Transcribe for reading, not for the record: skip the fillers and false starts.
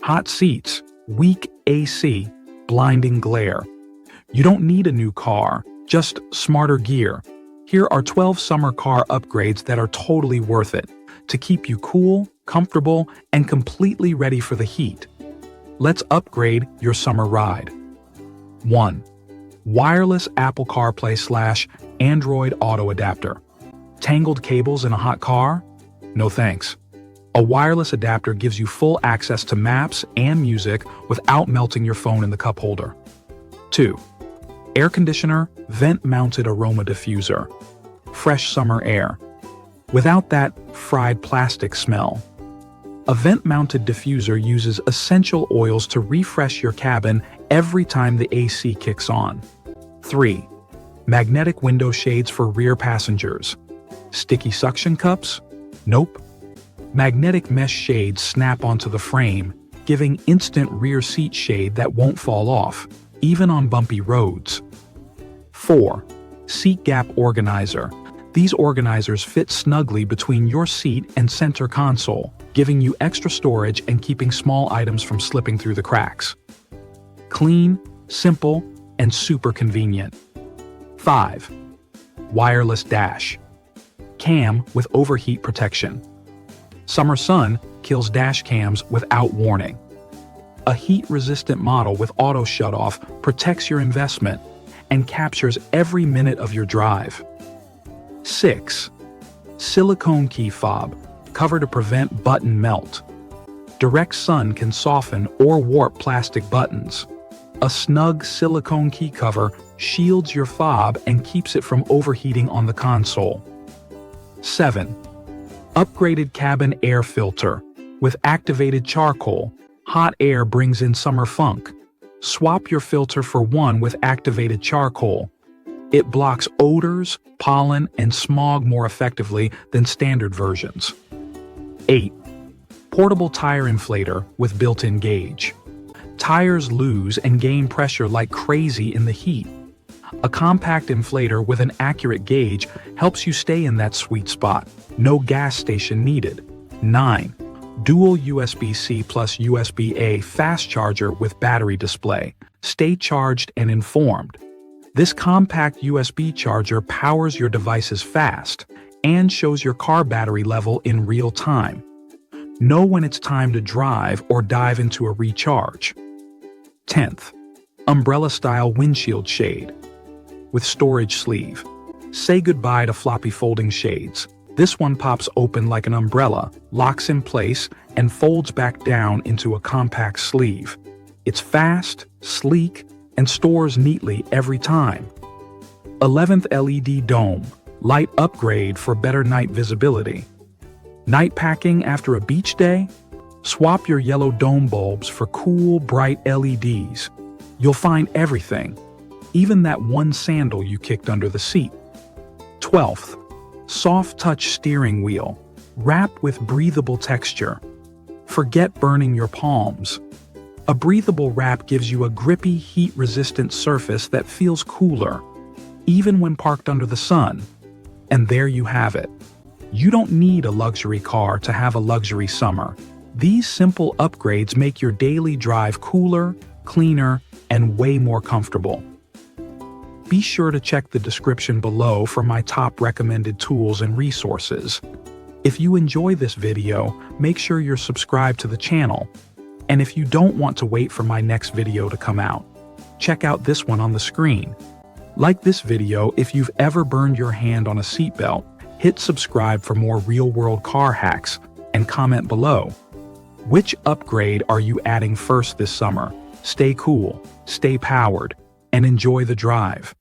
Hot seats, weak AC, blinding glare. You don't need a new car, just smarter gear. Here are 12 summer car upgrades that are totally worth it to keep you cool, comfortable, and completely ready for the heat. Let's upgrade your summer ride. 1. Wireless Apple CarPlay / Android Auto Adapter. Tangled cables in a hot car? No thanks. A wireless adapter gives you full access to maps and music without melting your phone in the cup holder. 2. Air conditioner, vent-mounted aroma diffuser. Fresh summer air. Without that fried plastic smell. A vent-mounted diffuser uses essential oils to refresh your cabin every time the AC kicks on. 3. Magnetic window shades for rear passengers. Sticky suction cups? Nope. Magnetic mesh shades snap onto the frame, giving instant rear seat shade that won't fall off, even on bumpy roads. 4. Seat gap organizer. These organizers fit snugly between your seat and center console, giving you extra storage and keeping small items from slipping through the cracks. Clean, simple, and super convenient. 5. Wireless dash. Cam with overheat protection. Summer sun kills dash cams without warning. A heat-resistant model with auto shutoff protects your investment and captures every minute of your drive. 6. Silicone key fob, cover to prevent button melt. Direct sun can soften or warp plastic buttons. A snug silicone key cover shields your fob and keeps it from overheating on the console. 7. Upgraded cabin air filter. With activated charcoal, hot air brings in summer funk. Swap your filter for one with activated charcoal. It blocks odors, pollen, and smog more effectively than standard versions. 8. Portable tire inflator with built-in gauge. Tires lose and gain pressure like crazy in the heat. A compact inflator with an accurate gauge helps you stay in that sweet spot. No gas station needed. 9. Dual USB-C plus USB-A fast charger with battery display. Stay charged and informed. This compact USB charger powers your devices fast and shows your car battery level in real time. Know when it's time to drive or dive into a recharge. 10th. Umbrella-style windshield shade. With storage sleeve. Say goodbye to floppy folding shades. This one pops open like an umbrella, locks in place, and folds back down into a compact sleeve. It's fast, sleek, and stores neatly every time. 11th LED dome. Light upgrade for better night visibility. Night packing after a beach day? Swap your yellow dome bulbs for cool, bright LEDs. You'll find everything, even that one sandal you kicked under the seat. 12th. Soft touch steering wheel, wrapped with breathable texture. Forget burning your palms. A breathable wrap gives you a grippy, heat-resistant surface that feels cooler, even when parked under the sun. And there you have it. You don't need a luxury car to have a luxury summer. These simple upgrades make your daily drive cooler, cleaner, and way more comfortable. Be sure to check the description below for my top recommended tools and resources. If you enjoy this video, make sure you're subscribed to the channel. And if you don't want to wait for my next video to come out, check out this one on the screen. Like this video if you've ever burned your hand on a seatbelt, hit subscribe for more real-world car hacks, and comment below. Which upgrade are you adding first this summer? Stay cool, stay powered, and enjoy the drive.